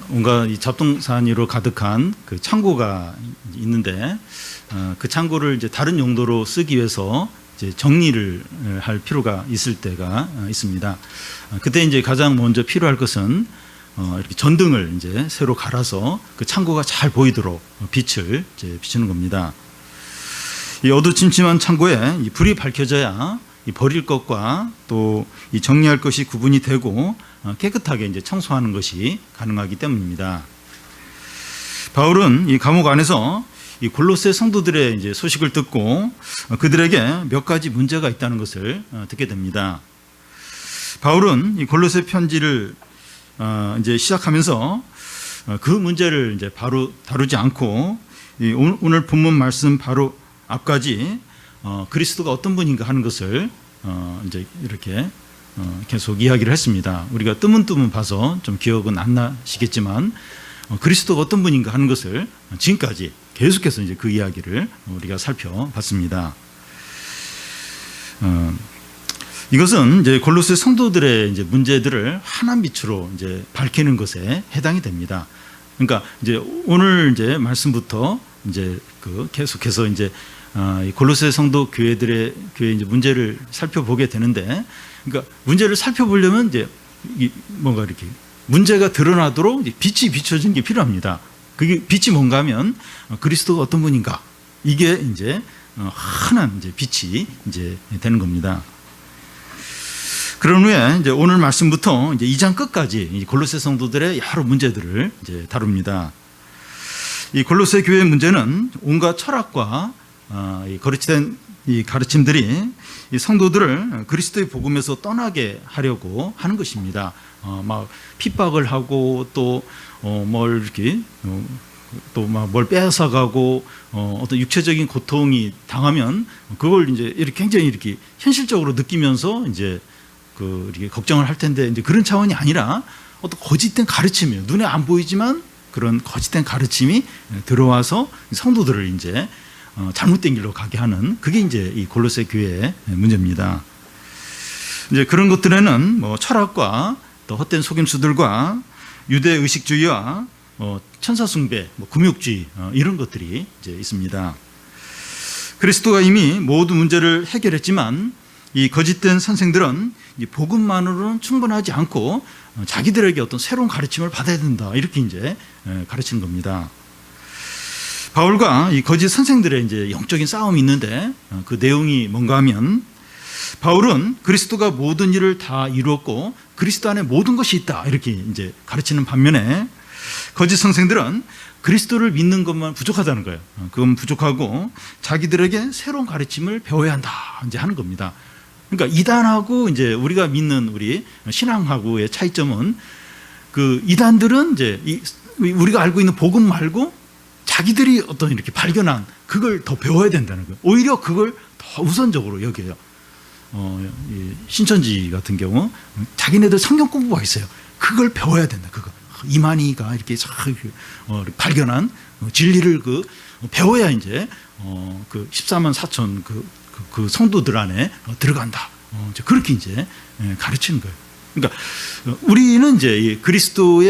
온갖 이 잡동사니로 가득한 그 창고가 있는데 그 창고를 이제 다른 용도로 쓰기 위해서 이제 정리를 할 필요가 있을 때가 있습니다. 그때 이제 가장 먼저 필요할 것은 이렇게 전등을 이제 새로 갈아서 그 창고가 잘 보이도록 빛을 이제 비추는 겁니다. 이 어두침침한 창고에 이 불이 밝혀져야 이 버릴 것과 또 이 정리할 것이 구분이 되고 깨끗하게 이제 청소하는 것이 가능하기 때문입니다. 바울은 이 감옥 안에서 이 골로새 성도들의 이제 소식을 듣고 그들에게 몇 가지 문제가 있다는 것을 듣게 됩니다. 바울은 이 골로새 편지를 이제 시작하면서 그 문제를 이제 바로 다루지 않고 오늘 본문 말씀 바로 앞까지 그리스도가 어떤 분인가 하는 것을 이제 이렇게 계속 이야기를 했습니다. 우리가 뜨문뜨문 봐서 좀 기억은 안 나시겠지만 그리스도가 어떤 분인가 하는 것을 지금까지 계속해서 이제 그 이야기를 우리가 살펴봤습니다. 이것은 이제 골로새 성도들의 이제 문제들을 환한 빛으로 이제 밝히는 것에 해당이 됩니다. 그러니까 이제 오늘 이제 말씀부터 이제 그 계속해서 이제 이 골로새 성도 교회들의 이제 문제를 살펴보게 되는데, 그러니까 문제를 살펴보려면 이제 뭔가 이렇게 문제가 드러나도록 빛이 비춰지는 게 필요합니다. 그게 빛이 뭔가 하면 그리스도가 어떤 분인가, 이게 이제 환한 이제 빛이 이제 되는 겁니다. 그런 후에 이제 오늘 말씀부터 이제 2장 끝까지 골로새 성도들의 여러 문제들을 이제 다룹니다. 이 골로새 교회의 문제는 온갖 철학과 거짓된 이 가르침들이 이 성도들을 그리스도의 복음에서 떠나게 하려고 하는 것입니다. 막 핍박을 하고 또 뭘 이렇게 또 막 뭘 빼앗아가고 어떤 육체적인 고통이 당하면 그걸 이제 이렇게 굉장히 이렇게 현실적으로 느끼면서 이제 그 이렇게 걱정을 할 텐데, 이제 그런 차원이 아니라 어떤 거짓된 가르침이에요. 눈에 안 보이지만 그런 거짓된 가르침이 들어와서 성도들을 이제 잘못된 길로 가게 하는, 그게 이제 이 골로새 교회의 문제입니다. 이제 그런 것들에는 뭐 철학과 또 헛된 속임수들과 유대 의식주의와 천사 숭배, 뭐 금욕주의 이런 것들이 이제 있습니다. 그리스도가 이미 모든 문제를 해결했지만 이 거짓된 선생들은 이 복음만으로는 충분하지 않고 자기들에게 어떤 새로운 가르침을 받아야 된다, 이렇게 이제 가르치는 겁니다. 바울과 이 거짓 선생들의 이제 영적인 싸움이 있는데 그 내용이 뭔가 하면, 바울은 그리스도가 모든 일을 다 이루었고 그리스도 안에 모든 것이 있다, 이렇게 이제 가르치는 반면에 거짓 선생들은 그리스도를 믿는 것만 부족하다는 거예요. 그건 부족하고 자기들에게 새로운 가르침을 배워야 한다, 이제 하는 겁니다. 그러니까 이단하고 이제 우리가 믿는 우리 신앙하고의 차이점은, 그 이단들은 이제 우리가 알고 있는 복음 말고 자기들이 어떤 이렇게 발견한 그걸 더 배워야 된다는 거예요. 오히려 그걸 더 우선적으로 여겨요. 신천지 같은 경우 자기네들 성경 공부가 있어요. 그걸 배워야 된다. 그거 이만희가 이렇게 발견한 진리를 그 배워야 이제 그 14만 4천 그 성도들 안에 들어간다. 그렇게 이제 가르치는 거예요. 그러니까 우리는 이제 그리스도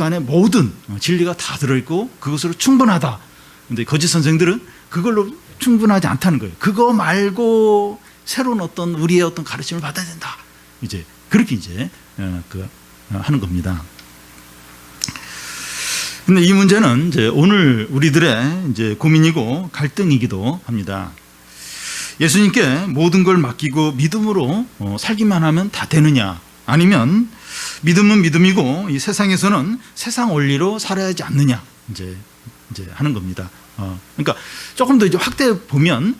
안에 모든 진리가 다 들어있고 그것으로 충분하다. 근데 거짓 선생들은 그걸로 충분하지 않다는 거예요. 그거 말고 새로운 어떤 우리의 어떤 가르침을 받아야 된다. 이제 그렇게 이제 하는 겁니다. 근데 이 문제는 이제 오늘 우리들의 이제 고민이고 갈등이기도 합니다. 예수님께 모든 걸 맡기고 믿음으로 살기만 하면 다 되느냐, 아니면 믿음은 믿음이고 이 세상에서는 세상 원리로 살아야 하지 않느냐, 이제 하는 겁니다. 그러니까 조금 더 이제 확대해 보면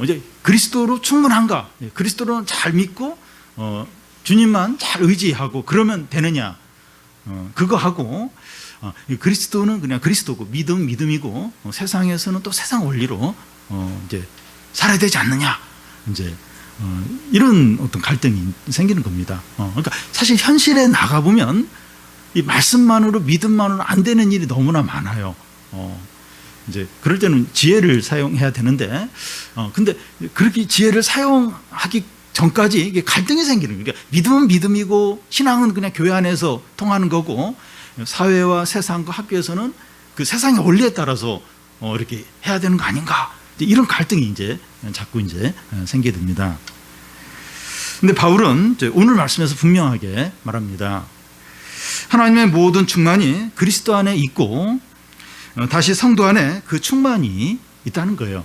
이제 그리스도로 충분한가, 그리스도로 잘 믿고 주님만 잘 의지하고 그러면 되느냐, 그거 하고 그리스도는 그냥 그리스도고 믿음이고 세상에서는 또 세상 원리로 이제 살아야 되지 않느냐, 이제 이런 어떤 갈등이 생기는 겁니다. 그러니까 사실 현실에 나가 보면 이 말씀만으로 믿음만으로 안 되는 일이 너무나 많아요. 이제 그럴 때는 지혜를 사용해야 되는데, 근데 그렇게 지혜를 사용하기 전까지 이게 갈등이 생기는 거예요. 그러니까 믿음은 믿음이고 신앙은 그냥 교회 안에서 통하는 거고, 사회와 세상과 학교에서는 그 세상의 원리에 따라서 이렇게 해야 되는 거 아닌가? 이런 갈등이 이제 자꾸 이제 생기게 됩니다. 근데 바울은 이제 오늘 말씀에서 분명하게 말합니다. 하나님의 모든 충만이 그리스도 안에 있고 다시 성도 안에 그 충만이 있다는 거예요.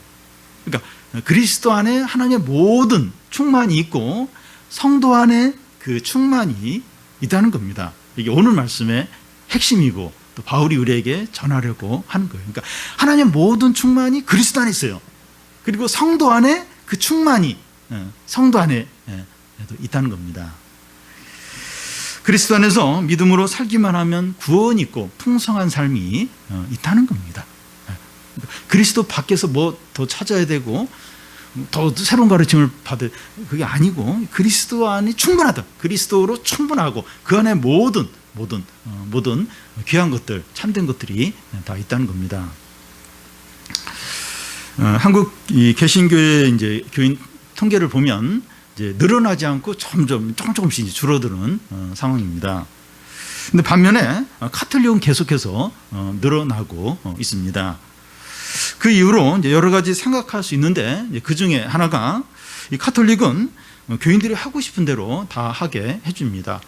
그러니까 그리스도 안에 하나님의 모든 충만이 있고 성도 안에 그 충만이 있다는 겁니다. 이게 오늘 말씀의 핵심이고 또 바울이 우리에게 전하려고 하는 거예요. 그러니까 하나님의 모든 충만이 그리스도 안에 있어요. 그리고 성도 안에 그 충만이 성도 안에 있다는 겁니다. 그리스도 안에서 믿음으로 살기만 하면 구원이 있고 풍성한 삶이 있다는 겁니다. 그리스도 밖에서 뭐 더 찾아야 되고 더 새로운 가르침을 받을 그게 아니고 그리스도 안이 충분하다. 그리스도로 충분하고 그 안에 모든 귀한 것들, 참된 것들이 다 있다는 겁니다. 한국 이 개신교의 이제 교인 통계를 보면 이제 늘어나지 않고 조금씩 이제 줄어드는 상황입니다. 근데 반면에 카톨릭은 계속해서 늘어나고 있습니다. 그 이후로 이제 여러 가지 생각할 수 있는데 그 중에 하나가 이 카톨릭은 교인들이 하고 싶은 대로 다 하게 해줍니다.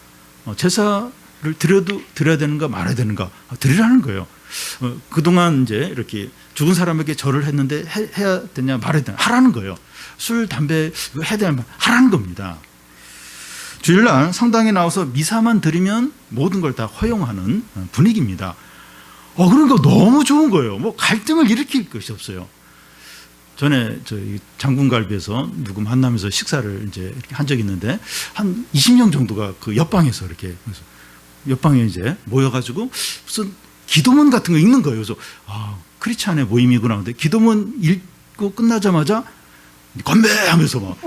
제사를 드려야 되는가 말아야 되는가 드리라는 거예요. 그동안 이제 이렇게 죽은 사람에게 절을 했는데 해야 되냐 말아야 되냐 하라는 거예요. 술, 담배 해야 되냐 하라는 겁니다. 주일날 성당에 나와서 미사만 드리면 모든 걸 다 허용하는 분위기입니다. 그러니까 너무 좋은 거예요. 뭐 갈등을 일으킬 것이 없어요. 전에 저희 장군갈비에서 누구 만나면서 식사를 이제 이렇게 한 적이 있는데 한 20명 정도가 그 옆방에서 이렇게 옆방에 이제 모여가지고 무슨 기도문 같은 거 읽는 거예요. 그래서 크리스찬의 모임이구나. 근데 기도문 읽고 끝나자마자 건배하면서 막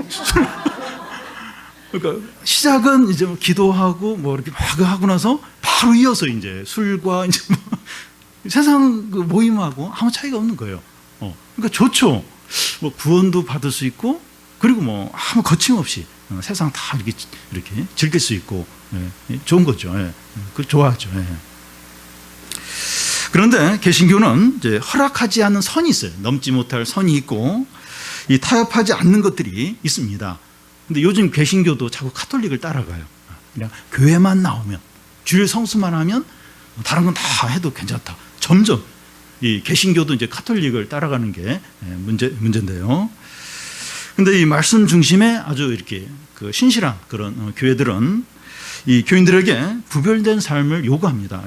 그러니까 시작은 이제 뭐 기도하고 뭐 이렇게 막 하고 나서 바로 이어서 이제 술과 이제 뭐 세상 그 모임하고 아무 차이가 없는 거예요. 그러니까 좋죠. 뭐 구원도 받을 수 있고 그리고 뭐 아무 거침없이 세상 다 이렇게 즐길 수 있고 좋은 거죠. 그 좋아하죠. 그런데 개신교는 이제 허락하지 않는 선이 있어요. 넘지 못할 선이 있고 이 타협하지 않는 것들이 있습니다. 근데 요즘 개신교도 자꾸 카톨릭을 따라가요. 그냥 교회만 나오면 주일 성수만 하면 다른 건 다 해도 괜찮다. 점점 이 개신교도 이제 카톨릭을 따라가는 게 문제인데요. 근데 이 말씀 중심에 아주 이렇게 그 신실한 그런 교회들은 이 교인들에게 구별된 삶을 요구합니다.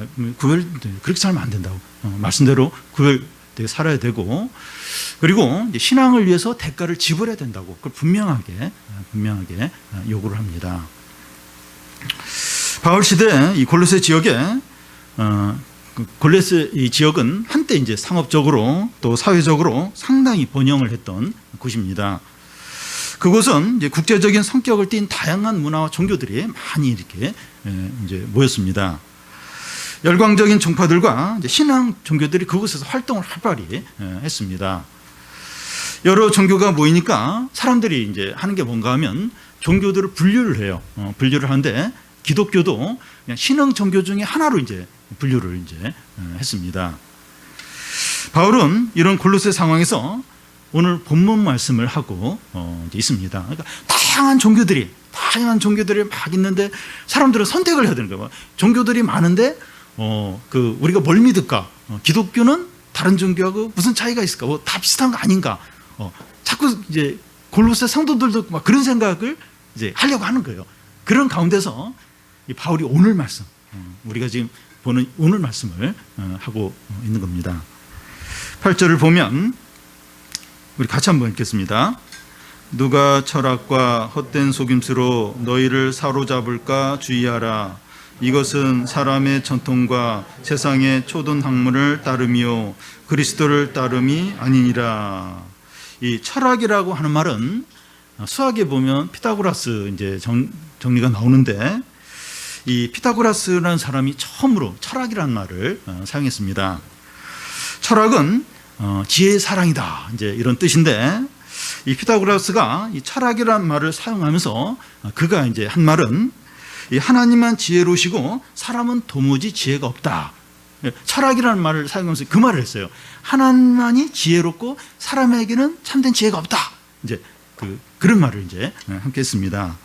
그렇게 살면 안 된다고. 말씀대로 구별되게 살아야 되고 그리고 이제 신앙을 위해서 대가를 지불해야 된다고 그걸 분명하게 요구를 합니다. 바울 시대 이 골로새 지역에 골로새 이 지역은 한때 이제 상업적으로 또 사회적으로 상당히 번영을 했던 곳입니다. 그곳은 이제 국제적인 성격을 띤 다양한 문화와 종교들이 많이 이렇게 이제 모였습니다. 열광적인 종파들과 이제 신앙 종교들이 그곳에서 활동을 활발히 했습니다. 여러 종교가 모이니까 사람들이 이제 하는 게 뭔가 하면 종교들을 분류를 해요. 분류를 하는데 기독교도 그냥 신흥 종교 중에 하나로 이제 분류를 이제 했습니다. 바울은 이런 골로새 상황에서 오늘 본문 말씀을 하고 이제 있습니다. 그러니까 다양한 종교들이 막 있는데 사람들은 선택을 해야 되는 거예요. 종교들이 많은데 우리가 뭘 믿을까? 기독교는 다른 종교하고 무슨 차이가 있을까? 다 비슷한 거 아닌가? 자꾸 이제 골로새 성도들도 막 그런 생각을 이제 하려고 하는 거예요. 그런 가운데서 이 바울이 오늘 말씀, 우리가 지금 보는 오늘 말씀을 하고 있는 겁니다. 8절을 보면 우리 같이 한번 읽겠습니다. 누가 철학과 헛된 속임수로 너희를 사로잡을까 주의하라. 이것은 사람의 전통과 세상의 초든 학문을 따름이요 그리스도를 따름이 아니니라. 이 철학이라고 하는 말은 수학에 보면 피타고라스 이제 정리가 나오는데 이 피타고라스라는 사람이 처음으로 철학이라는 말을 사용했습니다. 철학은 지혜의 사랑이다 이제 이런 뜻인데 이 피타고라스가 이 철학이라는 말을 사용하면서 그가 이제 한 말은 이 하나님만 지혜로우시고 사람은 도무지 지혜가 없다. 철학이라는 말을 사용하면서 그 말을 했어요. 하나님만이 지혜롭고 사람에게는 참된 지혜가 없다. 이제 그런 말을 이제 함께 했습니다.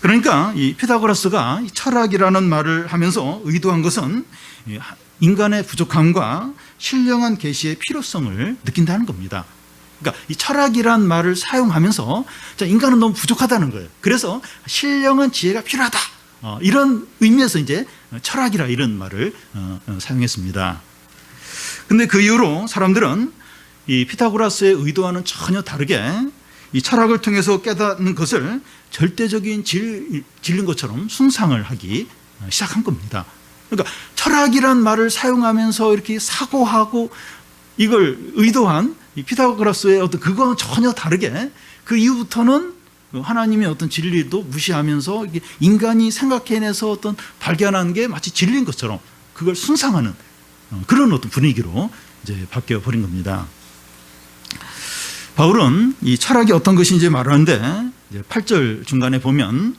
그러니까 이 피타고라스가 철학이라는 말을 하면서 의도한 것은 인간의 부족함과 신령한 계시의 필요성을 느낀다는 겁니다. 그러니까 이 철학이란 말을 사용하면서 인간은 너무 부족하다는 거예요. 그래서 신령한 지혜가 필요하다. 이런 의미에서 이제 철학이라 이런 말을 사용했습니다. 근데 그 이후로 사람들은 이 피타고라스의 의도와는 전혀 다르게 이 철학을 통해서 깨닫는 것을 절대적인 진리인 것처럼 숭상을 하기 시작한 겁니다. 그러니까 철학이란 말을 사용하면서 이렇게 사고하고 이걸 의도한 이 피타고라스의 어떤 그거는 전혀 다르게 그 이후부터는 하나님의 어떤 진리도 무시하면서 인간이 생각해내서 어떤 발견한 게 마치 진리인 것처럼 그걸 숭상하는 그런 어떤 분위기로 이제 바뀌어 버린 겁니다. 바울은 이 철학이 어떤 것인지 말하는데 8절 중간에 보면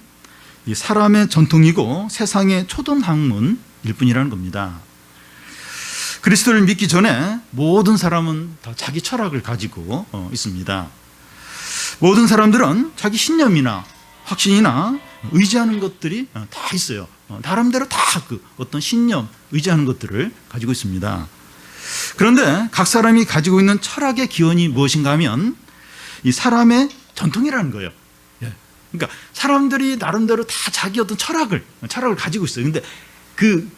이 사람의 전통이고 세상의 초등학문일 뿐이라는 겁니다. 그리스도를 믿기 전에 모든 사람은 다 자기 철학을 가지고 있습니다. 모든 사람들은 자기 신념이나 확신이나 의지하는 것들이 다 있어요. 나름대로 다 그 어떤 신념, 의지하는 것들을 가지고 있습니다. 그런데 각 사람이 가지고 있는 철학의 기원이 무엇인가 하면 이 사람의 전통이라는 거예요. 그러니까 사람들이 나름대로 다 자기 어떤 철학을 가지고 있어요. 근데 그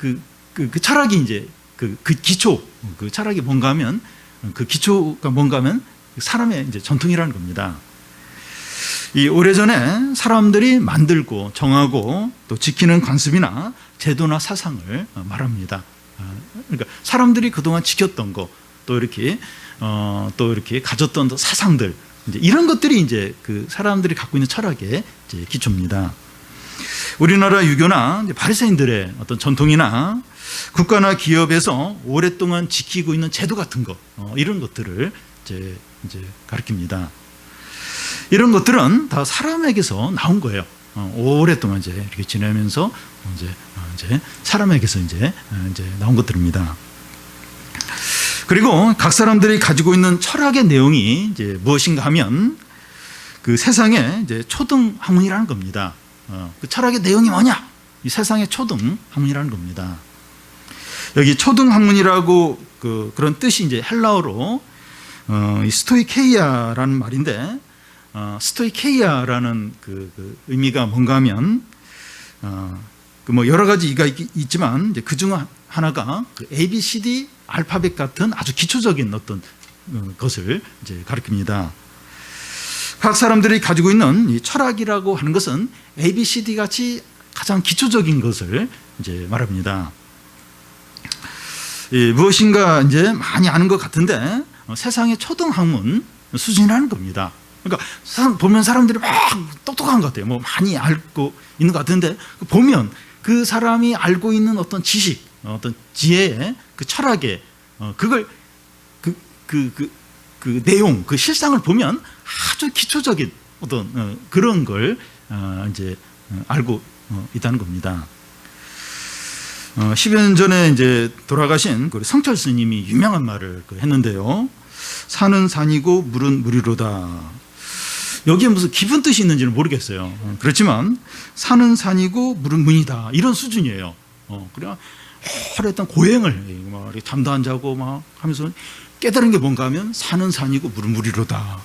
철학이 이제 그 기초, 그 철학이 뭔가 하면 그 기초가 뭔가 하면 사람의 이제 전통이라는 겁니다. 이 오래전에 사람들이 만들고 정하고 또 지키는 관습이나 제도나 사상을 말합니다. 그러니까 사람들이 그동안 지켰던 거, 또 이렇게 가졌던 사상들, 이제 이런 것들이 이제 그 사람들이 갖고 있는 철학의 이제 기초입니다. 우리나라 유교나 바리새인들의 어떤 전통이나 국가나 기업에서 오랫동안 지키고 있는 제도 같은 거, 이런 것들을 이제 가르칩니다. 이런 것들은 다 사람에게서 나온 거예요. 오랫동안 이제 이렇게 지내면서 이제 사람에게서 이제 나온 것들입니다. 그리고 각 사람들이 가지고 있는 철학의 내용이 이제 무엇인가 하면 그 세상의 이제 초등 학문이라는 겁니다. 그 철학의 내용이 뭐냐? 이 세상의 초등 학문이라는 겁니다. 여기 초등 학문이라고 그런 뜻이 이제 헬라어로 이 스토이케이아라는 말인데, 스토이케이아라는 그 의미가 뭔가 하면 뭐 여러 가지가 있지만 이제 그 중 하나가 그 ABCD 알파벳 같은 아주 기초적인 어떤 것을 이제 가리킵니다. 각 사람들이 가지고 있는 이 철학이라고 하는 것은 ABCD 같이 가장 기초적인 것을 이제 말합니다. 무엇인가 이제 많이 아는 것 같은데 세상의 초등학문 수준이라는 겁니다. 그러니까 보면 사람들이 막 똑똑한 것 같아요. 뭐 많이 알고 있는 것 같은데 보면 그 사람이 알고 있는 어떤 지식, 어떤 지혜의 그 철학의 그걸 그 내용, 그 실상을 보면 아주 기초적인 어떤 그런 걸 이제 알고 있다는 겁니다. 10여 년 전에 이제 돌아가신 우리 성철 스님이 유명한 말을 했는데요. 산은 산이고 물은 물이로다. 여기에 무슨 깊은 뜻이 있는지는 모르겠어요. 그렇지만 산은 산이고 물은 문이다. 이런 수준이에요. 그냥 오랫동안 고행을 막 잠도 안 자고 막 하면서 깨달은 게 뭔가 하면 산은 산이고 물은 물이로다.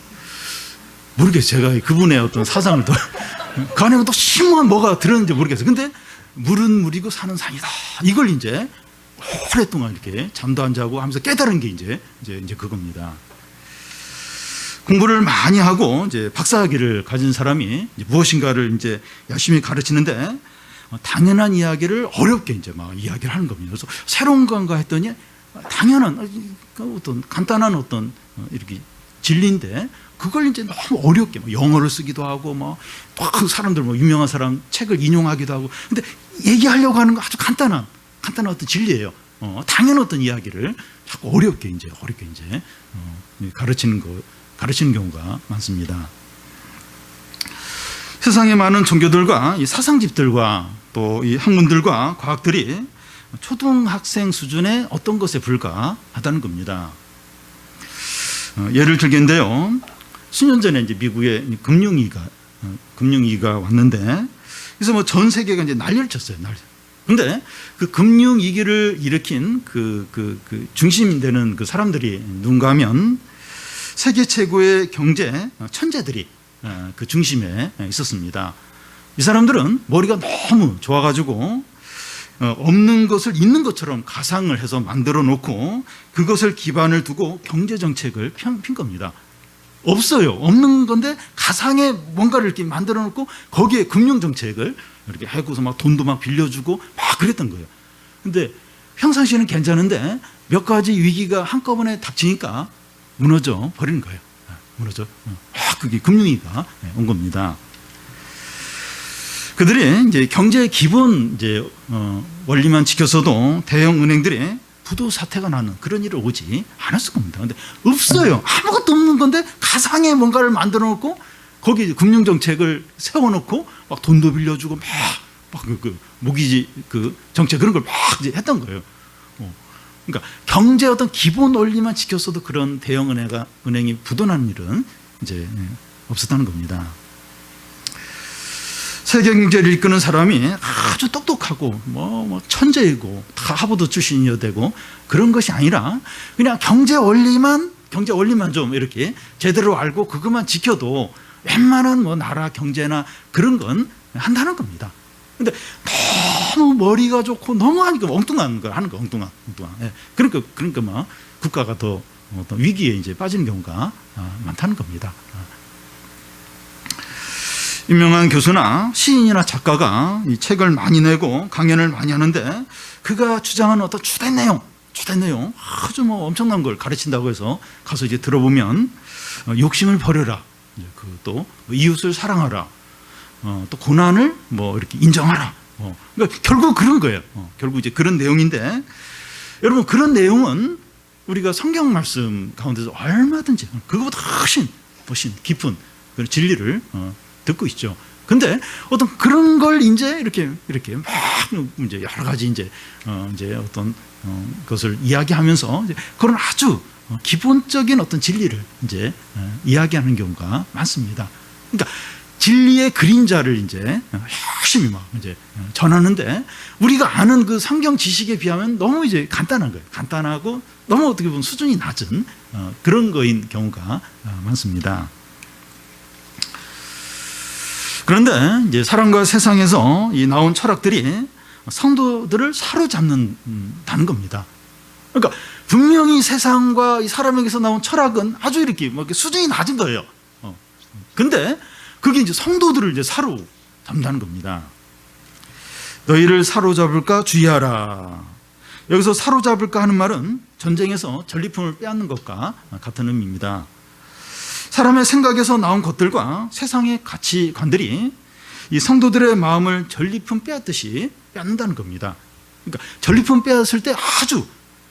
모르겠어요. 제가 그분의 어떤 사상을 더 그 안에 또 심오한 뭐가 들었는지 모르겠어요. 근데 물은 물이고 산은 산이다. 이걸 이제 오랫동안 이렇게 잠도 안 자고 하면서 깨달은 게 이제 그겁니다. 공부를 많이 하고 이제 박사학위를 가진 사람이 이제 무엇인가를 이제 열심히 가르치는데 당연한 이야기를 어렵게 이제 막 이야기를 하는 겁니다. 그래서 새로운 건가 했더니 당연한 어떤 간단한 어떤 이렇게 진리인데 그걸 이제 너무 어렵게 영어를 쓰기도 하고 뭐 또 사람들 뭐 유명한 사람 책을 인용하기도 하고 근데 얘기하려고 하는 거 아주 간단한 어떤 진리예요. 당연한 어떤 이야기를 자꾸 어렵게 이제 가르치는 경우가 많습니다. 세상의 많은 종교들과 이 사상집들과 또 이 학문들과 과학들이 초등학생 수준의 어떤 것에 불과하다는 겁니다. 예를 들겠는데요. 수년 전에 이제 미국에 금융위기가 왔는데, 그래서 뭐 전 세계가 이제 난리를 쳤어요. 근데 그 금융위기를 일으킨 그 중심되는 그 사람들이 누군가 하면 세계 최고의 경제 천재들이 그 중심에 있었습니다. 이 사람들은 머리가 너무 좋아가지고 없는 것을 있는 것처럼 가상을 해서 만들어 놓고 그것을 기반을 두고 경제 정책을 핀 겁니다. 없어요. 없는 건데 가상에 뭔가를 이렇게 만들어 놓고 거기에 금융 정책을 이렇게 해고서 막 돈도 막 빌려주고 막 그랬던 거예요. 근데 평상시에는 괜찮은데 몇 가지 위기가 한꺼번에 닥치니까 무너져 버리는 거예요. 무너져. 그게 금융위기가 온 겁니다. 그들이 이제 경제의 기본 원리만 지켰어도 대형 은행들이 부도 사태가 나는 그런 일을 오지 않았을 겁니다. 근데 없어요. 아무것도 없는 건데 가상의 뭔가를 만들어 놓고 거기 금융 정책을 세워 놓고 막 돈도 빌려주고 막 모기지 정책 그런 걸 막 이제 했던 거예요. 그러니까 경제 어떤 기본 원리만 지켰어도 그런 대형 은행이 부도나는 일은 이제 없었다는 겁니다. 세계 경제를 이끄는 사람이 아주 똑똑하고 뭐 천재이고 다 하버드 출신이어야 되고 그런 것이 아니라 그냥 경제 원리만 좀 이렇게 제대로 알고 그것만 지켜도 웬만한 뭐 나라 경제나 그런 건 한다는 겁니다. 근데 너무 머리가 좋고 너무 하니까 엉뚱한 걸 하는 거, 엉뚱한. 예. 그러니까 막 국가가 더 어떤 위기에 이제 빠지는 경우가 많다는 겁니다. 유명한 교수나 시인이나 작가가 이 책을 많이 내고 강연을 많이 하는데 그가 주장하는 어떤 주된 내용 아주 뭐 엄청난 걸 가르친다고 해서 가서 이제 들어보면 욕심을 버려라, 또 이웃을 사랑하라, 또 고난을 뭐 이렇게 인정하라. 그러니까 결국 그런 거예요. 결국 이제 그런 내용인데 여러분 그런 내용은 우리가 성경 말씀 가운데서 얼마든지 그거보다 훨씬 깊은 그런 진리를 듣고 있죠. 근데 어떤 그런 걸 이제 이렇게 막 이제 여러 가지 이제 어떤 것을 이야기하면서 이제 그런 아주 기본적인 어떤 진리를 이제 이야기하는 경우가 많습니다. 그러니까 진리의 그림자를 이제 열심히 막 이제 전하는데 우리가 아는 그 성경 지식에 비하면 너무 이제 간단한 거예요. 간단하고 너무 어떻게 보면 수준이 낮은 그런 거인 경우가 많습니다. 그런데 이제 사람과 세상에서 이 나온 철학들이 성도들을 사로잡는다는 겁니다. 그러니까 분명히 세상과 이 사람에게서 나온 철학은 아주 이렇게 뭐 수준이 낮은 거예요. 근데 그게 이제 성도들을 이제 사로잡는다는 겁니다. 너희를 사로잡을까 주의하라. 여기서 사로잡을까 하는 말은 전쟁에서 전리품을 빼앗는 것과 같은 의미입니다. 사람의 생각에서 나온 것들과 세상의 가치관들이 이 성도들의 마음을 전리품 빼앗듯이 빼앗는다는 겁니다. 그러니까 전리품 빼앗을 때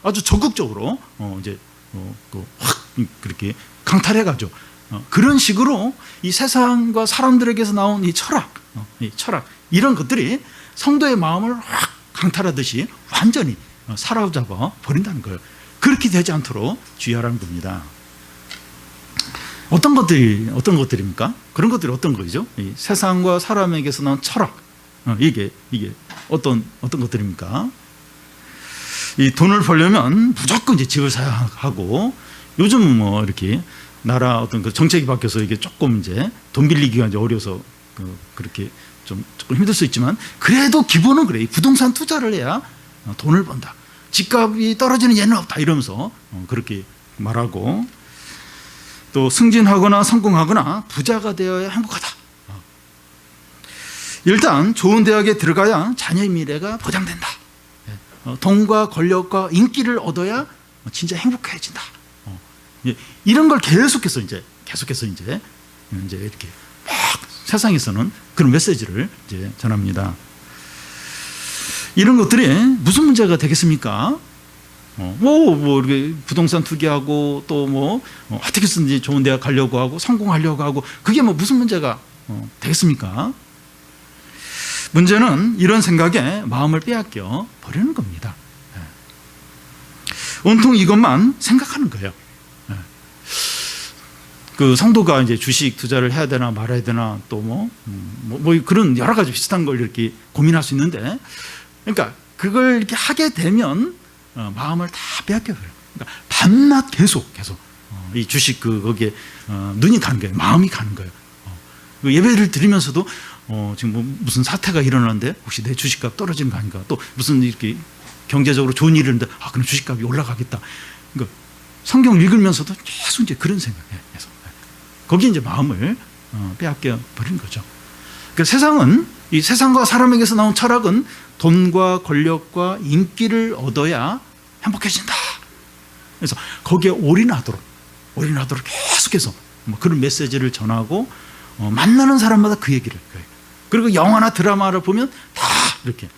아주 적극적으로 확 그렇게 강탈해가죠. 그런 식으로 이 세상과 사람들에게서 나온 이 철학 이런 것들이 성도의 마음을 확 강탈하듯이 완전히 사로잡아 버린다는 거예요. 그렇게 되지 않도록 주의하라는 겁니다. 어떤 것들입니까? 그런 것들이 어떤 거죠? 이 세상과 사람에게서 나온 철학, 이게 어떤 것들입니까? 이 돈을 벌려면 무조건 이제 집을 사야 하고, 요즘은 뭐 이렇게 나라 어떤 그 정책이 바뀌어서 이게 조금 이제 돈 빌리기가 이제 어려서 그렇게 조금 힘들 수 있지만, 그래도 기본은 그래. 부동산 투자를 해야 돈을 번다. 집값이 떨어지는 예는 없다. 이러면서 그렇게 말하고, 또 승진하거나 성공하거나 부자가 되어야 행복하다. 일단 좋은 대학에 들어가야 자녀의 미래가 보장된다. 돈과 권력과 인기를 얻어야 진짜 행복해진다. 이런 걸 계속해서 이제 이렇게 막 세상에서는 그런 메시지를 이제 전합니다. 이런 것들이 무슨 문제가 되겠습니까? 뭐 이렇게 부동산 투기하고 또 뭐 어떻게 쓰든지 좋은 대학 가려고 하고 성공하려고 하고 그게 뭐 무슨 문제가 되겠습니까? 문제는 이런 생각에 마음을 빼앗겨 버리는 겁니다. 온통 이것만 생각하는 거예요. 그 성도가 이제 주식 투자를 해야 되나 말아야 되나 또 뭐 그런 여러 가지 비슷한 걸 이렇게 고민할 수 있는데, 그러니까 그걸 이렇게 하게 되면 마음을 다 빼앗겨 버려요. 그러니까 밤낮 계속 이 주식 거기에 눈이 가는 거예요. 마음이 가는 거예요. 그 예배를 드리면서도 지금 뭐 무슨 사태가 일어나는데 혹시 내 주식값 떨어지는 거 아닌가? 또 무슨 이렇게 경제적으로 좋은 일이 있는데 그럼 주식값이 올라가겠다. 그러니까 성경 읽으면서도 계속 이제 그런 생각이에요. 거기에 이제 마음을 빼앗겨 버린 거죠. 그러니까 세상은, 이 세상과 사람에게서 나온 철학은 돈과 권력과 인기를 얻어야 행복해진다. 그래서 거기에 올인하도록 계속해서 그런 메시지를 전하고 만나는 사람마다 그 얘기를. 그리고 영화나 드라마를 보면 다 이렇게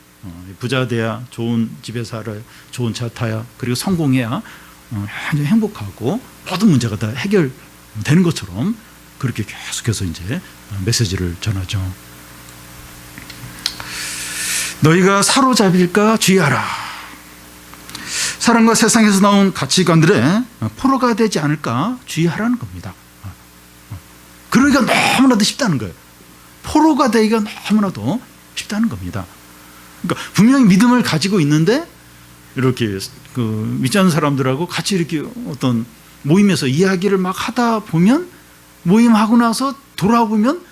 부자 돼야, 좋은 집에 살아야, 좋은 차 타야, 그리고 성공해야 완전 행복하고 모든 문제가 다 해결되는 것처럼 그렇게 계속해서 이제 메시지를 전하죠. 너희가 사로잡힐까 주의하라. 사람과 세상에서 나온 가치관들의 포로가 되지 않을까 주의하라는 겁니다. 그러기가 너무나도 쉽다는 거예요. 포로가 되기가 너무나도 쉽다는 겁니다. 그러니까 분명히 믿음을 가지고 있는데 이렇게 그 믿지 않는 사람들하고 같이 이렇게 어떤 모임에서 이야기를 막 하다 보면, 모임하고 나서 돌아보면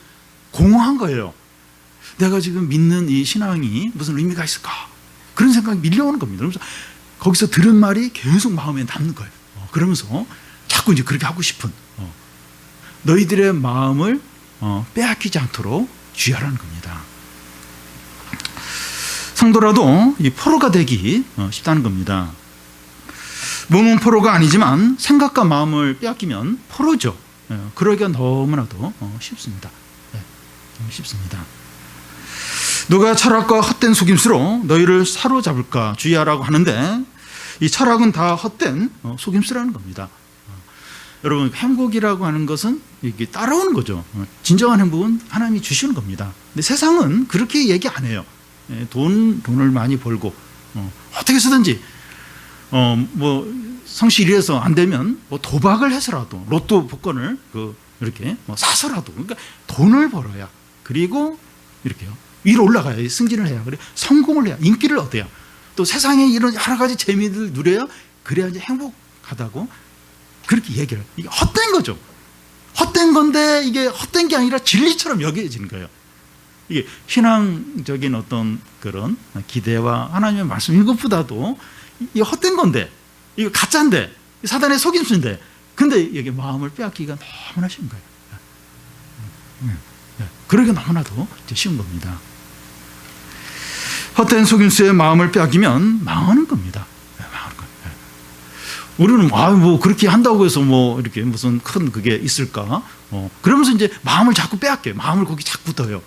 공허한 거예요. 내가 지금 믿는 이 신앙이 무슨 의미가 있을까? 그런 생각이 밀려오는 겁니다. 그래서 거기서 들은 말이 계속 마음에 남는 거예요. 그러면서 자꾸 이제 그렇게 하고 싶은, 너희들의 마음을 빼앗기지 않도록 주의하라는 겁니다. 성도라도 이 포로가 되기 쉽다는 겁니다. 몸은 포로가 아니지만 생각과 마음을 빼앗기면 포로죠. 그러기가 너무나도 쉽습니다. 너무 쉽습니다. 누가 철학과 헛된 속임수로 너희를 사로잡을까 주의하라고 하는데, 이 철학은 다 헛된 속임수라는 겁니다. 여러분, 행복이라고 하는 것은 이게 따라오는 거죠. 진정한 행복은 하나님이 주시는 겁니다. 근데 세상은 그렇게 얘기 안 해요. 돈을 많이 벌고 어떻게 해서든지 뭐 성실히 해서 안 되면 뭐 도박을 해서라도 로또 복권을 이렇게 사서라도, 그러니까 돈을 벌어야, 그리고 이렇게요 위로 올라가야, 승진을 해야, 그래 성공을 해야, 인기를 얻어야, 또 세상에 이런 여러 가지 재미를 누려야, 그래야 이제 행복하다고 그렇게 얘기를. 이게 헛된 거죠. 헛된 건데 이게 헛된 게 아니라 진리처럼 여겨지는 거예요. 이게 신앙적인 어떤 그런 기대와 하나님의 말씀, 이것보다도 이게 헛된 건데, 이거 가짜인데, 사단의 속임수인데, 근데 이게 마음을 빼앗기가 너무나 쉬운 거예요. 그러기가 너무나도 쉬운 겁니다. 헛된 속임수에 마음을 빼앗기면 망하는 겁니다. 망하는 거예요. 우리는 뭐 그렇게 한다고 해서 뭐 이렇게 무슨 큰 그게 있을까? 그러면서 이제 마음을 자꾸 빼앗겨요. 마음을 거기 자꾸 둬요.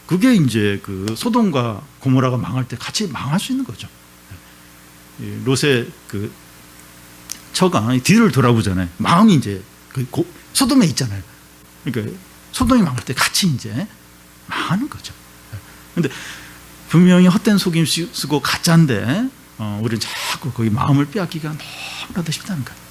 그게 이제 그 소돔과 고모라가 망할 때 같이 망할 수 있는 거죠. 롯의 그 처가 뒤를 돌아보잖아요. 마음이 이제 소돔에 있잖아요. 그러니까 소돔이 망할 때 같이 이제 망하는 거죠. 그런데 분명히 헛된 속임 쓰고 가짜인데 우리는 자꾸 거기 마음을 빼앗기가 너무나도 쉽다는 거예요.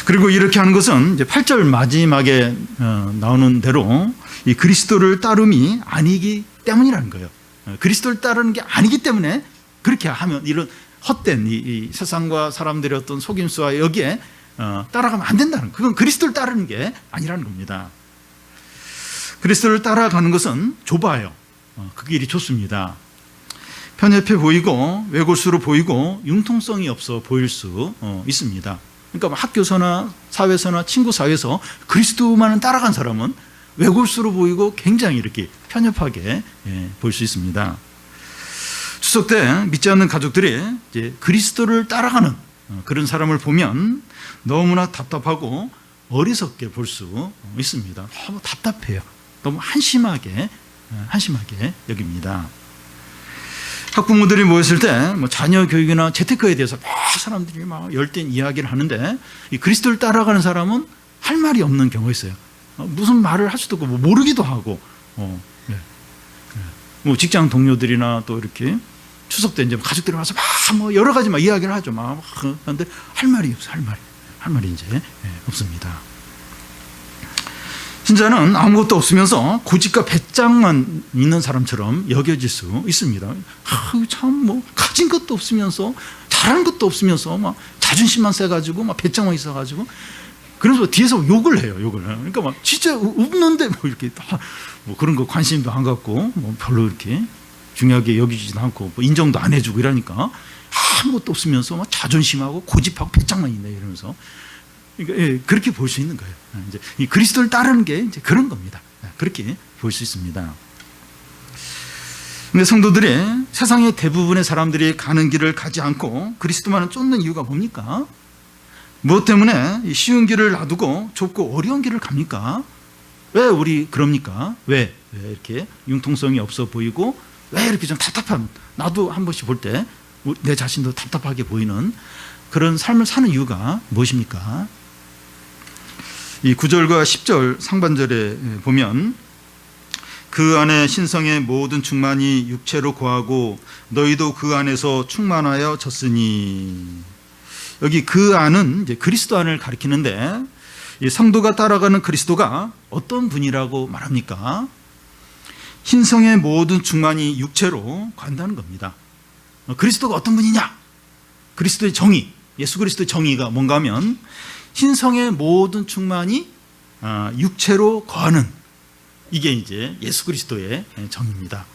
그리고 이렇게 하는 것은 이제 8절 마지막에 나오는 대로 이 그리스도를 따름이 아니기 때문이라는 거예요. 그리스도를 따르는 게 아니기 때문에 그렇게 하면, 이런 헛된 이 세상과 사람들의 어떤 속임수와 여기에 따라가면 안 된다는, 그건 그리스도를 따르는 게 아니라는 겁니다. 그리스도를 따라가는 것은 좁아요. 그 길이 좁습니다. 편협해 보이고 외골수로 보이고 융통성이 없어 보일 수 있습니다. 그러니까 학교서나 사회서나 친구 사이에서 그리스도만을 따라간 사람은 외골수로 보이고 굉장히 이렇게 편협하게 볼 수 있습니다. 추석 때 믿지 않는 가족들이 이제 그리스도를 따라가는 그런 사람을 보면 너무나 답답하고 어리석게 볼 수 있습니다. 너무 답답해요. 너무 한심하게 여깁니다. 학부모들이 모였을 때 뭐 자녀 교육이나 재테크에 대해서 막 사람들이 막 열띤 이야기를 하는데, 이 그리스도를 따라가는 사람은 할 말이 없는 경우가 있어요. 무슨 말을 할 수도 없고 뭐 모르기도 하고, 뭐 직장 동료들이나 또 이렇게 추석 때 이제 가족들이 와서 막 뭐 여러 가지 막 이야기를 하죠. 막 그런데 할 말이 없어, 할 말이 이제 없습니다. 신자는 아무것도 없으면서 고집과 배짱만 있는 사람처럼 여겨질 수 있습니다. 참 뭐 가진 것도 없으면서 잘하는 것도 없으면서 막 자존심만 세가지고 막 배짱만 있어가지고 그래서 뒤에서 욕을 해요. 그러니까 막 진짜 없는데 뭐 이렇게 뭐 그런 거 관심도 안 갖고 뭐 별로 이렇게 중요하게 여기지도 않고 뭐 인정도 안 해주고 이러니까 아무것도 없으면서 막 자존심하고 고집하고 배짱만 있네 이러면서 그러니까 그렇게 볼 수 있는 거예요. 이제 이 그리스도를 따르는 게 이제 그런 겁니다. 그렇게 볼 수 있습니다. 근데 성도들이 세상의 대부분의 사람들이 가는 길을 가지 않고 그리스도만을 쫓는 이유가 뭡니까? 무엇 때문에 쉬운 길을 놔두고 좁고 어려운 길을 갑니까? 왜 우리 그럽니까? 왜 이렇게 융통성이 없어 보이고 왜 이렇게 좀 답답한, 나도 한 번씩 볼 때 내 자신도 답답하게 보이는 그런 삶을 사는 이유가 무엇입니까? 이 9절과 10절 상반절에 보면 그 안에 신성의 모든 충만이 육체로 거하고 너희도 그 안에서 충만하여 졌으니, 여기 그 안은 이제 그리스도 안을 가리키는데 이 성도가 따라가는 그리스도가 어떤 분이라고 말합니까? 신성의 모든 충만이 육체로 관다는 겁니다. 그리스도가 어떤 분이냐? 그리스도의 정의, 예수 그리스도의 정의가 뭔가 하면 신성의 모든 충만이 육체로 거하는, 이게 이제 예수 그리스도의 정의입니다.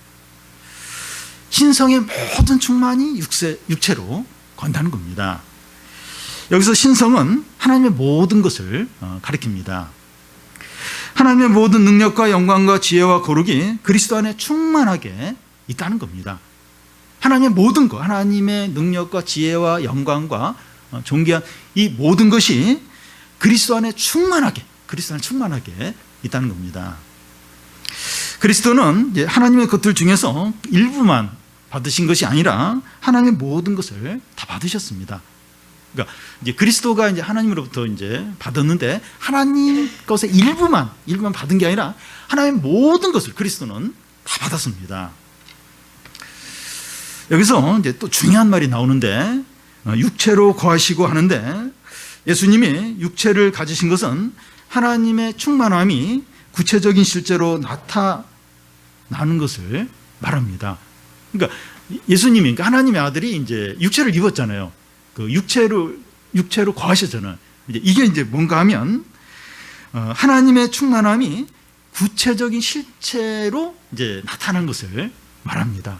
신성의 모든 충만이 육체로 건다는 겁니다. 여기서 신성은 하나님의 모든 것을 가리킵니다. 하나님의 모든 능력과 영광과 지혜와 거룩이 그리스도 안에 충만하게 있다는 겁니다. 하나님의 모든 것, 하나님의 능력과 지혜와 영광과 존귀한 이 모든 것이 그리스도 안에 충만하게 있다는 겁니다. 그리스도는 이제 하나님의 것들 중에서 일부만 받으신 것이 아니라 하나님의 모든 것을 다 받으셨습니다. 그러니까 이제 그리스도가 이제 하나님으로부터 이제 받았는데 하나님 것의 일부만 받은 게 아니라 하나님의 모든 것을 그리스도는 다 받았습니다. 여기서 이제 또 중요한 말이 나오는데, 육체로 거하시고 하는데 예수님이 육체를 가지신 것은 하나님의 충만함이 구체적인 실제로 나타나는 것을 말합니다. 그러니까 예수님이, 그러니까 하나님의 아들이 이제 육체를 입었잖아요. 그 육체로 거하셨잖아요. 이게 이제 뭔가 하면 하나님의 충만함이 구체적인 실체로 이제 나타난 것을 말합니다.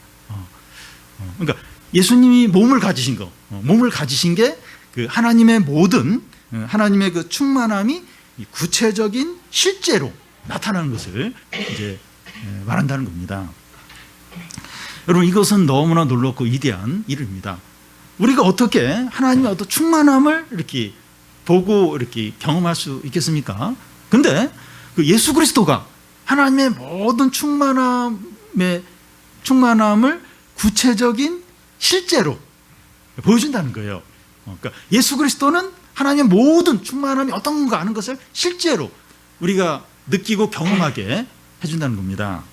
그러니까 예수님이 몸을 가지신 게 그 하나님의 모든 하나님의 그 충만함이 구체적인 실제로 나타나는 것을 이제 말한다는 겁니다. 여러분, 이것은 너무나 놀랍고 위대한 일입니다. 우리가 어떻게 하나님의 어떤 충만함을 이렇게 보고 이렇게 경험할 수 있겠습니까? 근데 그 예수 그리스도가 하나님의 모든 충만함을 구체적인 실제로 보여준다는 거예요. 그러니까 예수 그리스도는 하나님의 모든 충만함이 어떤 건가 하는 것을 실제로 우리가 느끼고 경험하게 해준다는 겁니다.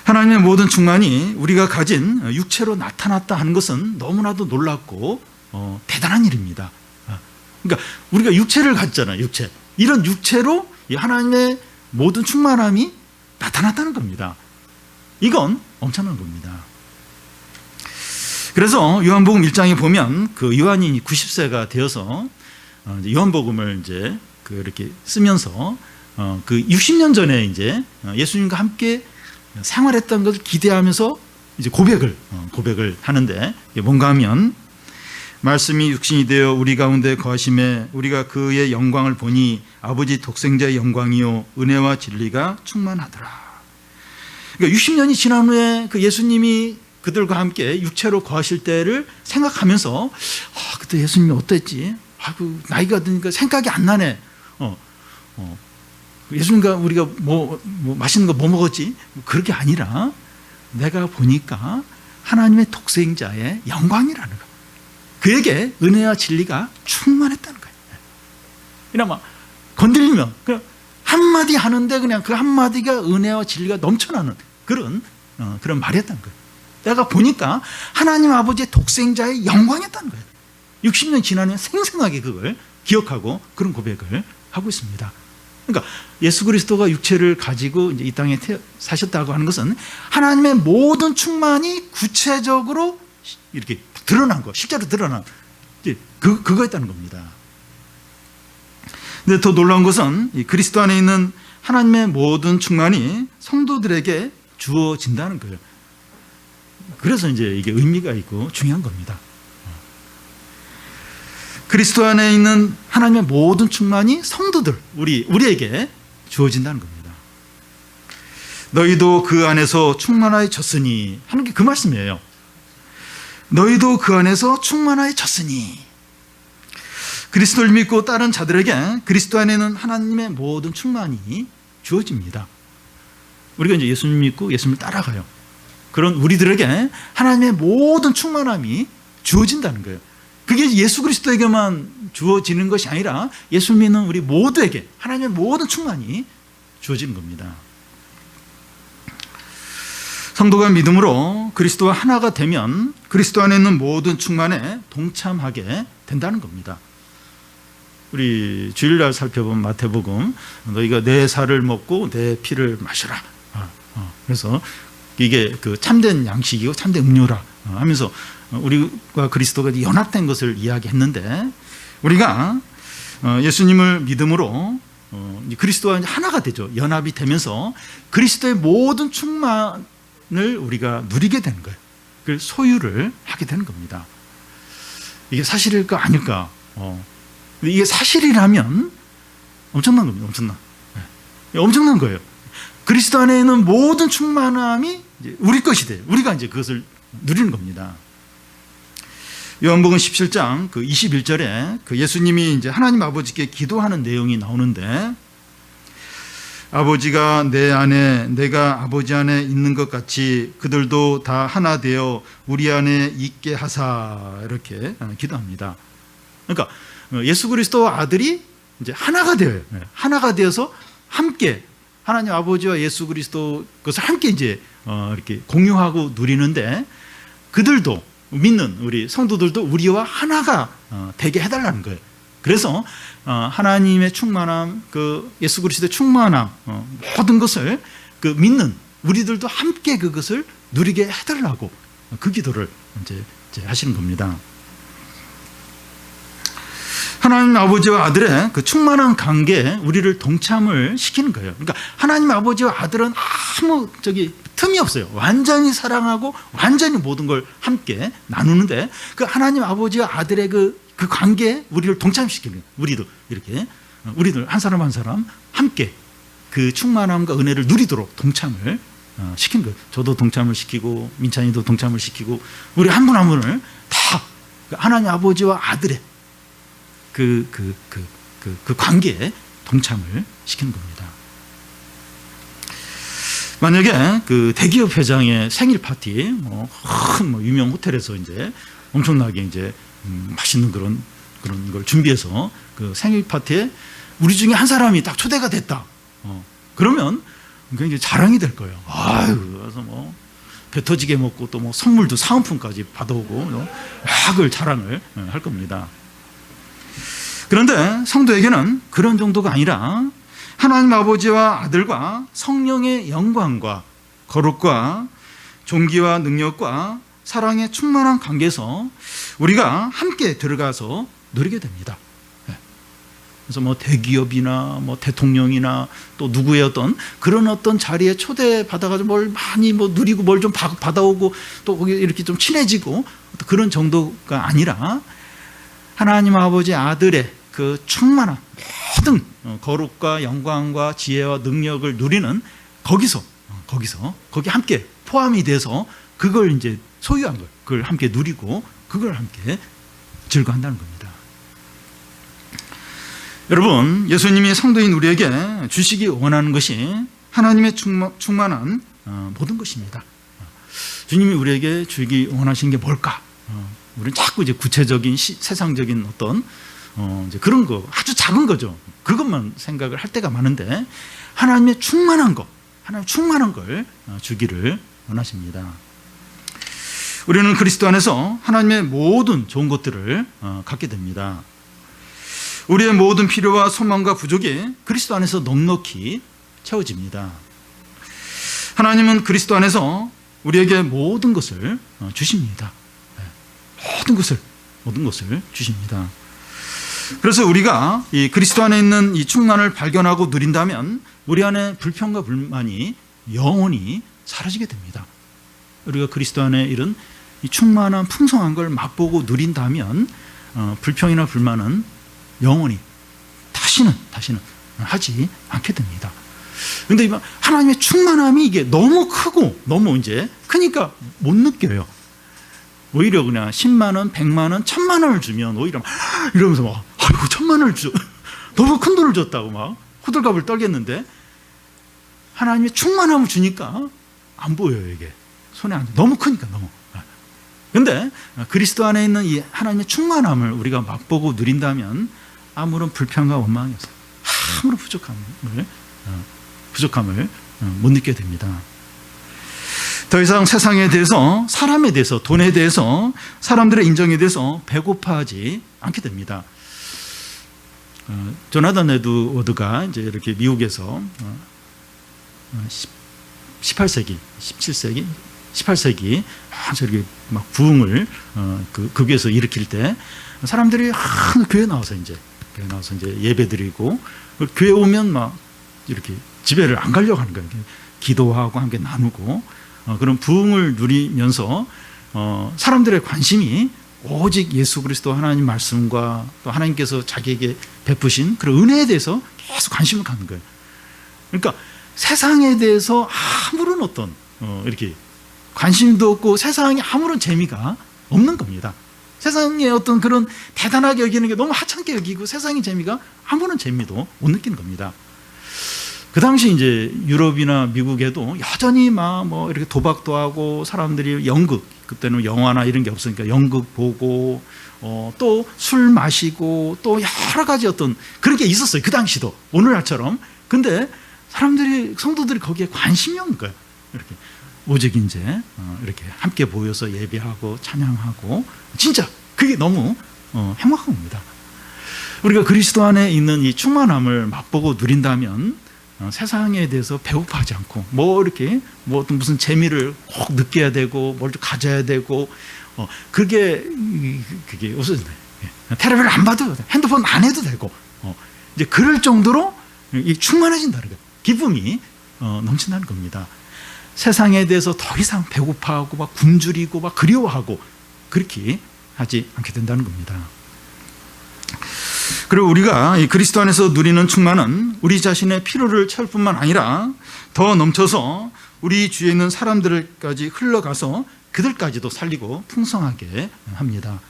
하나님의 모든 충만이 우리가 가진 육체로 나타났다 하는 것은 너무나도 놀랍고 대단한 일입니다. 그러니까 우리가 육체를 가졌잖아요. 이런 육체로 하나님의 모든 충만함이 나타났다는 겁니다. 이건 엄청난 겁니다. 그래서 요한복음 1장에 보면 그 요한이 90세가 되어서 요한복음을 이제 이렇게 쓰면서 그 60년 전에 이제 예수님과 함께 생활했던 것을 기대하면서 이제 고백을 하는데, 뭔가 하면 말씀이 육신이 되어 우리 가운데 거하심에 우리가 그의 영광을 보니 아버지 독생자의 영광이요 은혜와 진리가 충만하더라. 그러니까 60년이 지난 후에 그 예수님이 그들과 함께 육체로 거하실 때를 생각하면서 그때 예수님이 어땠지? 나이가 드니까 생각이 안 나네. 예수님과 우리가 뭐 맛있는 거 뭐 먹었지? 그렇게 아니라 내가 보니까 하나님의 독생자의 영광이라는 거. 그에게 은혜와 진리가 충만했다는 거예요. 그냥 막 건드리면 그냥 한마디 하는데 그냥 그 한마디가 은혜와 진리가 넘쳐나는 그런 말이었다는 거예요. 내가 보니까 하나님 아버지의 독생자의 영광이었다는 거예요. 60년 지나면 생생하게 그걸 기억하고 그런 고백을 하고 있습니다. 그러니까 예수 그리스도가 육체를 가지고 이제 이 땅에 사셨다고 하는 것은 하나님의 모든 충만이 구체적으로 이렇게 드러난 거, 실제로 드러난 그거였다는 겁니다. 근데 더 놀라운 것은 이 그리스도 안에 있는 하나님의 모든 충만이 성도들에게 주어진다는 거예요. 그래서 이제 이게 의미가 있고 중요한 겁니다. 그리스도 안에 있는 하나님의 모든 충만이 성도들, 우리에게 주어진다는 겁니다. 너희도 그 안에서 충만하여졌으니 하는 게 그 말씀이에요. 너희도 그 안에서 충만하여졌으니. 그리스도를 믿고 따른 자들에게 그리스도 안에는 하나님의 모든 충만이 주어집니다. 우리가 이제 예수님 믿고 예수님을 따라가요. 그런 우리들에게 하나님의 모든 충만함이 주어진다는 거예요. 그게 예수 그리스도에게만 주어지는 것이 아니라 예수 믿는 우리 모두에게 하나님의 모든 충만이 주어지는 겁니다. 성도가 믿음으로 그리스도와 하나가 되면 그리스도 안에 있는 모든 충만에 동참하게 된다는 겁니다. 우리 주일날 살펴본 마태복음, 너희가 내 살을 먹고 내 피를 마셔라. 그래서 이게 그 참된 양식이고 참된 음료라 하면서 우리가 그리스도가 연합된 것을 이야기했는데, 우리가 예수님을 믿음으로 그리스도와 하나가 되죠. 연합이 되면서 그리스도의 모든 충만을 우리가 누리게 되는 거예요. 그 소유를 하게 되는 겁니다. 이게 사실일까 아닐까? 이게 사실이라면 엄청난 겁니다. 엄청난 거예요. 그리스도 안에 있는 모든 충만함이 이제 우리 것이 돼요. 우리가 이제 그것을 누리는 겁니다. 요한복음 17장 그 21절에 그 예수님이 이제 하나님 아버지께 기도하는 내용이 나오는데, 아버지가 내 안에 내가 아버지 안에 있는 것 같이 그들도 다 하나 되어 우리 안에 있게 하사, 이렇게 기도합니다. 그러니까 예수 그리스도 아들이 이제 하나가 되어요. 하나가 되어서 함께 하나님 아버지와 예수 그리스도 것을 함께 이제 이렇게 공유하고 누리는데, 그들도 믿는 우리 성도들도 우리와 하나가 되게 해달라는 거예요. 그래서 하나님의 충만함, 그 예수 그리스도의 충만함, 모든 것을 그 믿는 우리들도 함께 그것을 누리게 해달라고 그 기도를 이제 하시는 겁니다. 하나님 아버지와 아들의 그 충만한 관계에 우리를 동참을 시키는 거예요. 그러니까 하나님 아버지와 아들은 아무 틈이 없어요. 완전히 사랑하고 완전히 모든 걸 함께 나누는데, 그 하나님 아버지와 아들의 그 관계에 우리를 동참시키는 거예요. 우리도 이렇게 우리들 한 사람 한 사람 함께 그 충만함과 은혜를 누리도록 동참을 시키는 거예요. 저도 동참을 시키고 민찬이도 동참을 시키고 우리 한 분 한 분을 다 하나님 아버지와 아들의 그 관계에 동참을 시키는 겁니다. 만약에 그 대기업 회장의 생일 파티, 큰 유명 호텔에서 이제 엄청나게 이제 맛있는 그런 걸 준비해서 그 생일 파티에 우리 중에 한 사람이 딱 초대가 됐다. 그러면 굉장히 자랑이 될 거예요. 아유, 그래서 배 터지게 먹고 또 선물도 사은품까지 받아오고 그걸 자랑을 할 겁니다. 그런데 성도에게는 그런 정도가 아니라 하나님 아버지와 아들과 성령의 영광과 거룩과 존귀와 능력과 사랑의 충만한 관계에서 우리가 함께 들어가서 누리게 됩니다. 그래서 대기업이나 대통령이나 또 누구의 그런 자리에 초대받아가지고 뭘 많이 누리고 뭘 좀 받아오고 또 거기 이렇게 좀 친해지고 그런 정도가 아니라 하나님 아버지 아들의 그 충만한 모든 거룩과 영광과 지혜와 능력을 누리는 거기 함께 포함이 돼서 그걸 이제 소유한 걸, 그걸 함께 누리고 그걸 함께 즐거워한다는 겁니다. 여러분, 예수님이 성도인 우리에게 주시기 원하는 것이 하나님의 충만한 모든 것입니다. 주님이 우리에게 주기 원하시는 게 뭘까? 우리는 자꾸 이제 구체적인 세상적인 이제 그런 거 아주 작은 거죠. 그것만 생각을 할 때가 많은데 하나님의 충만한 거, 하나님 충만한 걸 주기를 원하십니다. 우리는 그리스도 안에서 하나님의 모든 좋은 것들을 갖게 됩니다. 우리의 모든 필요와 소망과 부족이 그리스도 안에서 넉넉히 채워집니다. 하나님은 그리스도 안에서 우리에게 모든 것을 주십니다. 모든 것을 주십니다. 그래서 우리가 이 그리스도 안에 있는 이 충만을 발견하고 누린다면 우리 안에 불평과 불만이 영원히 사라지게 됩니다. 우리가 그리스도 안에 이런 이 충만한 풍성한 걸 맛보고 누린다면 불평이나 불만은 영원히 다시는 하지 않게 됩니다. 그런데 하나님의 충만함이 이게 너무 크고 너무 이제 크니까 못 느껴요. 오히려 그냥 10만 원, 100만 원, 1000만 원을 주면 오히려 이러면서 막 아이고 1000만 원을 줘. 너무 큰 돈을 줬다고 막 호들갑을 떨겠는데 하나님의 충만함을 주니까 안 보여요. 이게 손에 안 너무 크니까 너무. 그런데 그리스도 안에 있는 이 하나님의 충만함을 우리가 맛보고 누린다면 아무런 불평과 원망이 없어요. 아무런 부족함을 못 느끼게 됩니다. 더 이상 세상에 대해서, 사람에 대해서, 돈에 대해서, 사람들의 인정에 대해서 배고파하지 않게 됩니다. 조나단 에드워드가 이제 이렇게 미국에서 18세기, 17세기, 18세기 저렇게 막 부흥을 그 위에서 일으킬 때 사람들이 교회 나와서 이제 예배드리고 교회 오면 막 이렇게 집에를 안 가려고 하는 거예요. 기도하고 함께 나누고 그런 부흥을 누리면서 사람들의 관심이 오직 예수 그리스도 하나님 말씀과 또 하나님께서 자기에게 베푸신 그런 은혜에 대해서 계속 관심을 갖는 거예요. 그러니까 세상에 대해서 아무런 어떤 이렇게 관심도 없고 세상에 아무런 재미가 없는 겁니다. 세상에 어떤 그런 대단하게 여기는 게 너무 하찮게 여기고 세상의 재미가 아무런 재미도 못 느끼는 겁니다. 그 당시 이제 유럽이나 미국에도 여전히 막 뭐 이렇게 도박도 하고 사람들이 연극, 그때는 영화나 이런 게 없으니까 연극 보고 또 술 마시고 또 여러 가지 어떤 그런 게 있었어요. 그 당시도 오늘날처럼. 근데 사람들이 성도들이 거기에 관심이 없는 거예요. 이렇게 오직 이제 이렇게 함께 모여서 예배하고 찬양하고 진짜 그게 너무 행복한 겁니다. 우리가 그리스도 안에 있는 이 충만함을 맛보고 누린다면 세상에 대해서 배고파하지 않고 뭐 이렇게 뭐 어떤 무슨 재미를 꼭 느껴야 되고 뭘 좀 가져야 되고 그게 무슨 텔레비를 안 봐도 핸드폰 안 해도 되고 이제 그럴 정도로 충만해진다는 거예요. 기쁨이 넘친다는 겁니다. 세상에 대해서 더 이상 배고파하고 막 굶주리고 막 그리워하고 그렇게 하지 않게 된다는 겁니다. 그리고 우리가 이 그리스도 안에서 누리는 충만은 우리 자신의 필요를 채울 뿐만 아니라 더 넘쳐서 우리 주위에 있는 사람들까지 흘러가서 그들까지도 살리고 풍성하게 합니다.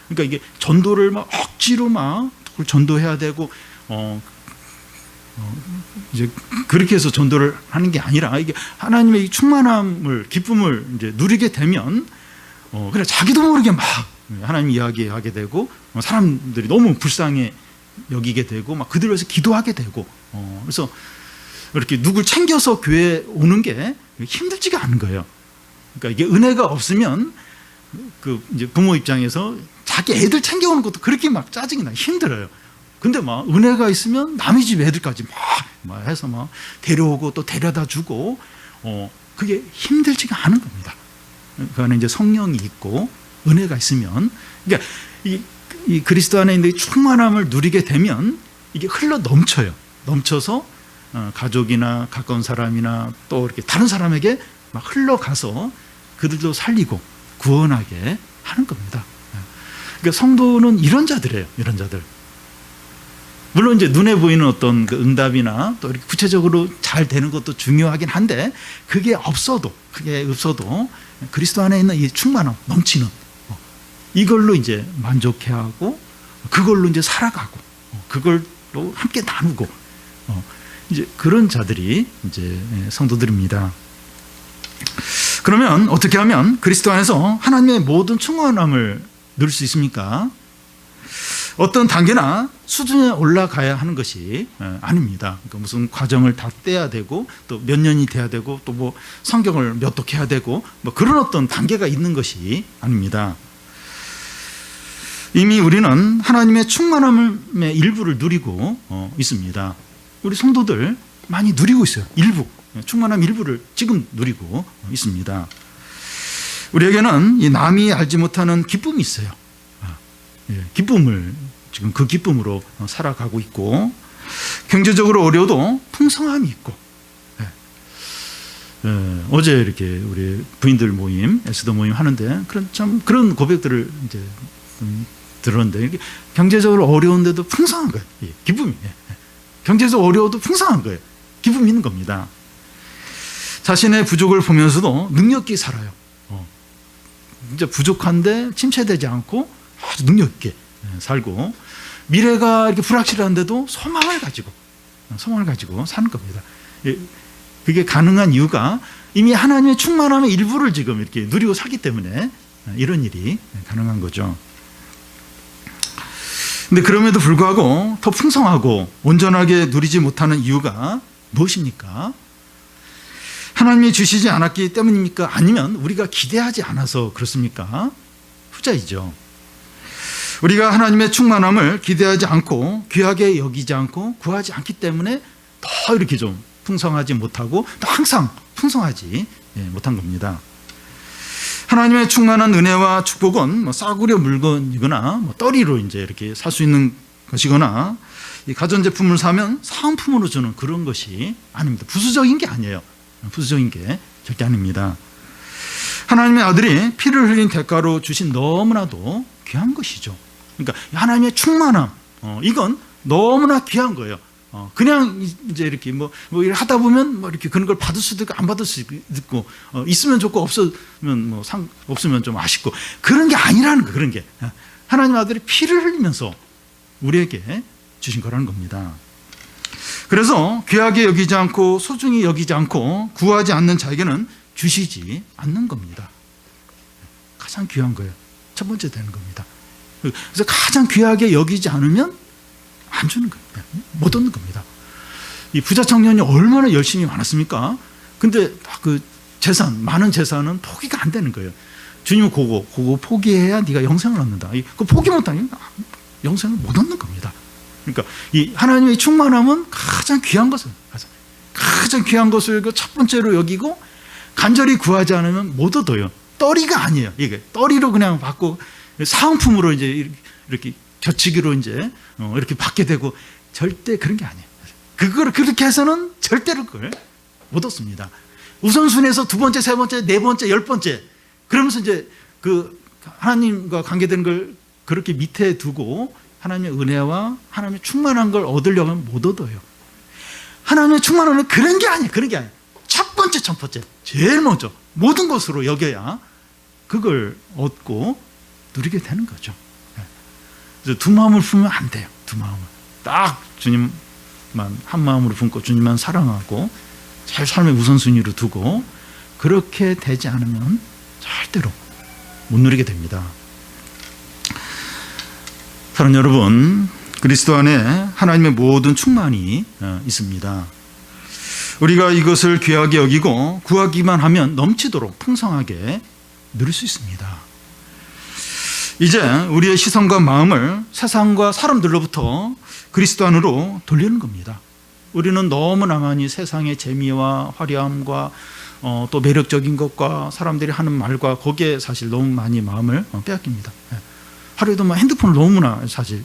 그러니까 이게 전도를 막 억지로 막 전도해야 되고 이제 그렇게 해서 전도를 하는 게 아니라 이게 하나님의 이 충만함을 기쁨을 이제 누리게 되면 그래 자기도 모르게 막 하나님 이야기하게 되고 사람들이 너무 불쌍해 여기게 되고 막 그들을 위해서 기도하게 되고 그래서 이렇게 누굴 챙겨서 교회에 오는 게 힘들지가 않은 거예요. 그러니까 이게 은혜가 없으면 그 이제 부모 입장에서 자기 애들 챙겨오는 것도 그렇게 막 짜증이 나 힘들어요. 근데 막 은혜가 있으면 남의 집 애들까지 막 해서 막 데려오고 또 데려다 주고 그게 힘들지가 않은 겁니다. 그 안에 이제 성령이 있고 은혜가 있으면 그러니까 이 그리스도 안에 있는 충만함을 누리게 되면 이게 흘러 넘쳐요. 넘쳐서 가족이나 가까운 사람이나 또 이렇게 다른 사람에게 막 흘러가서 그들도 살리고 구원하게 하는 겁니다. 그러니까 성도는 이런 자들이에요. 이런 자들. 물론 이제 눈에 보이는 어떤 그 응답이나 또 이렇게 구체적으로 잘 되는 것도 중요하긴 한데 그게 없어도 그리스도 안에 있는 이 충만함 넘치는 이걸로 이제 만족해하고 그걸로 이제 살아가고 그걸로 함께 나누고 이제 그런 자들이 이제 성도들입니다. 그러면 어떻게 하면 그리스도 안에서 하나님의 모든 충만함을 누릴 수 있습니까? 어떤 단계나 수준에 올라가야 하는 것이 아닙니다. 그러니까 무슨 과정을 다 떼야 되고 또 몇 년이 돼야 되고 또 뭐 성경을 몇 독 해야 되고 뭐 그런 어떤 단계가 있는 것이 아닙니다. 이미 우리는 하나님의 충만함의 일부를 누리고 있습니다. 우리 성도들 많이 누리고 있어요. 일부, 충만함 일부를 지금 누리고 있습니다. 우리에게는 이 남이 알지 못하는 기쁨이 있어요. 기쁨을 지금 그 기쁨으로 살아가고 있고, 경제적으로 어려워도 풍성함이 있고, 어제 이렇게 우리 부인들 모임, 에스더 모임 하는데 그런 고백들을 이제 들었는데, 이렇게 경제적으로 어려운데도 풍성한 거예요. 기쁨이. 경제적으로 어려워도 풍성한 거예요. 기쁨이 있는 겁니다. 자신의 부족을 보면서도 능력 있게 살아요. 진짜 부족한데 침체되지 않고 아주 능력 있게 살고, 미래가 이렇게 불확실한데도 소망을 가지고 사는 겁니다. 그게 가능한 이유가 이미 하나님의 충만함의 일부를 지금 이렇게 누리고 살기 때문에 이런 일이 가능한 거죠. 근데 그럼에도 불구하고 더 풍성하고 온전하게 누리지 못하는 이유가 무엇입니까? 하나님이 주시지 않았기 때문입니까? 아니면 우리가 기대하지 않아서 그렇습니까? 후자이죠. 우리가 하나님의 충만함을 기대하지 않고 귀하게 여기지 않고 구하지 않기 때문에 더 이렇게 좀 풍성하지 못하고 또 항상 풍성하지 못한 겁니다. 하나님의 충만한 은혜와 축복은 뭐 싸구려 물건이거나 뭐 떨이로 이제 이렇게 살 수 있는 것이거나, 이 가전제품을 사면 사은품으로 주는 그런 것이 아닙니다. 부수적인 게 아니에요. 부수적인 게 절대 아닙니다. 하나님의 아들이 피를 흘린 대가로 주신 너무나도 귀한 것이죠. 그러니까 하나님의 충만함, 이건 너무나 귀한 거예요. 그냥 이제 이렇게 뭐 하다 보면 뭐 이렇게 그런 걸 받을 수도 있고 안 받을 수도 있고, 있으면 좋고 없으면 없으면 좀 아쉽고, 그런 게 아니라는 거예요. 그런 게 하나님 아들이 피를 흘리면서 우리에게 주신 거라는 겁니다. 그래서 귀하게 여기지 않고 소중히 여기지 않고 구하지 않는 자에게는 주시지 않는 겁니다. 가장 귀한 거예요. 첫 번째 되는 겁니다. 그래서 가장 귀하게 여기지 않으면 안 주는 거예요. 못 얻는 겁니다. 이 부자 청년이 얼마나 열심히 많았습니까? 근데 그 많은 재산은 포기가 안 되는 거예요. 주님은 그거 포기해야 네가 영생을 얻는다. 그 포기 못하면 영생을 못 얻는 겁니다. 그러니까 이 하나님의 충만함은 가장 귀한 것을, 가장 귀한 것을 첫 번째로 여기고, 간절히 구하지 않으면 못 얻어요. 떨이가 아니에요. 이게 떨이로 그냥 받고 사은품으로 이제 이렇게 겨치기로 이제 이렇게 받게 되고, 절대 그런 게 아니에요. 그걸 그렇게 해서는 절대로 그걸 못 얻습니다. 우선순위에서 두 번째, 세 번째, 네 번째, 열 번째, 그러면서 이제 그 하나님과 관계되는 걸 그렇게 밑에 두고 하나님의 은혜와 하나님의 충만한 걸 얻으려면 못 얻어요. 하나님의 충만함은 그런 게 아니에요. 그런 게 아니에요. 첫 번째, 제일 먼저 모든 것으로 여겨야 그걸 얻고 누리게 되는 거죠. 그래서 두 마음을 품으면 안 돼요. 두 마음을 딱 주님만 한 마음으로 품고 주님만 사랑하고 제일 삶의 우선순위로 두고, 그렇게 되지 않으면 절대로 못 누리게 됩니다. 사랑하는 여러분, 그리스도 안에 하나님의 모든 충만이 있습니다. 우리가 이것을 귀하게 여기고 구하기만 하면 넘치도록 풍성하게 누릴 수 있습니다. 이제 우리의 시선과 마음을 세상과 사람들로부터 그리스도 안으로 돌리는 겁니다. 우리는 너무나 많이 세상의 재미와 화려함과 또 매력적인 것과 사람들이 하는 말과 거기에 사실 너무 많이 마음을 빼앗깁니다. 하루에도 막 핸드폰을 너무나 사실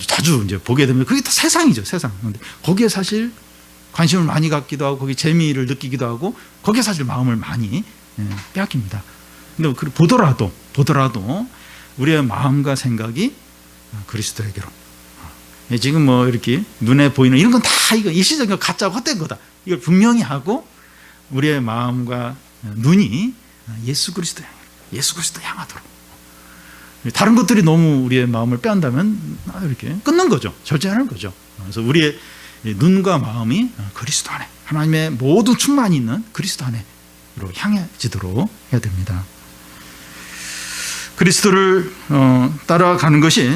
자주 이제 보게 되면 그게 다 세상이죠, 세상. 근데 거기에 사실 관심을 많이 갖기도 하고 거기에 재미를 느끼기도 하고 거기에 사실 마음을 많이 빼앗깁니다. 근데 보더라도 우리의 마음과 생각이 그리스도에게로, 지금 뭐 이렇게 눈에 보이는 이런 건 다 이거 일시적인 거, 가짜 헛된 거다, 이걸 분명히 하고 우리의 마음과 눈이 예수 그리스도 향하도록. 다른 것들이 너무 우리의 마음을 빼앗는다면 이렇게 끊는 거죠. 절제하는 거죠. 그래서 우리의 눈과 마음이 그리스도 안에, 하나님의 모든 충만이 있는 그리스도 안에로 향해지도록 해야 됩니다. 그리스도를 따라가는 것이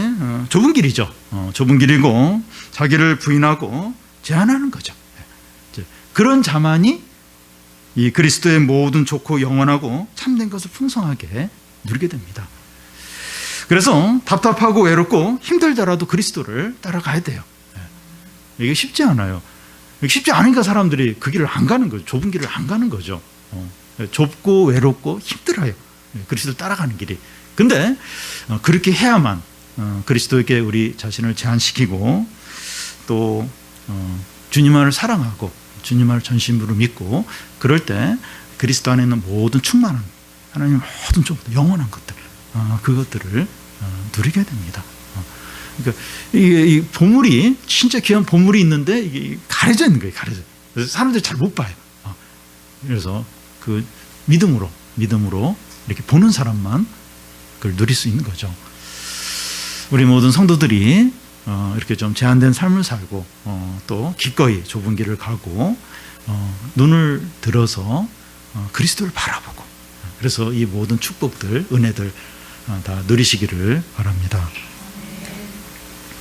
좁은 길이죠. 좁은 길이고 자기를 부인하고 제한하는 거죠. 그런 자만이 이 그리스도의 모든 좋고 영원하고 참된 것을 풍성하게 누리게 됩니다. 그래서 답답하고 외롭고 힘들더라도 그리스도를 따라가야 돼요. 이게 쉽지 않아요. 쉽지 않으니까 사람들이 그 길을 안 가는 거죠. 좁은 길을 안 가는 거죠. 좁고 외롭고 힘들어요. 그리스도를 따라가는 길이. 근데 그렇게 해야만 그리스도에게 우리 자신을 제한시키고 또 주님만을 사랑하고 주님만을 전심으로 믿고 그럴 때 그리스도 안에 있는 모든 충만한 하나님의 모든 좀 영원한 것들 그것들을 누리게 됩니다. 그러니까 이 보물이 진짜 귀한 보물이 있는데 이게 가려져 있는 거예요. 가려져. 그래서 사람들이 잘 못 봐요. 그래서 그 믿음으로 이렇게 보는 사람만 그걸 누릴 수 있는 거죠. 우리 모든 성도들이 이렇게 좀 제한된 삶을 살고 또 기꺼이 좁은 길을 가고 눈을 들어서 그리스도를 바라보고 그래서 이 모든 축복들, 은혜들 다 누리시기를 바랍니다.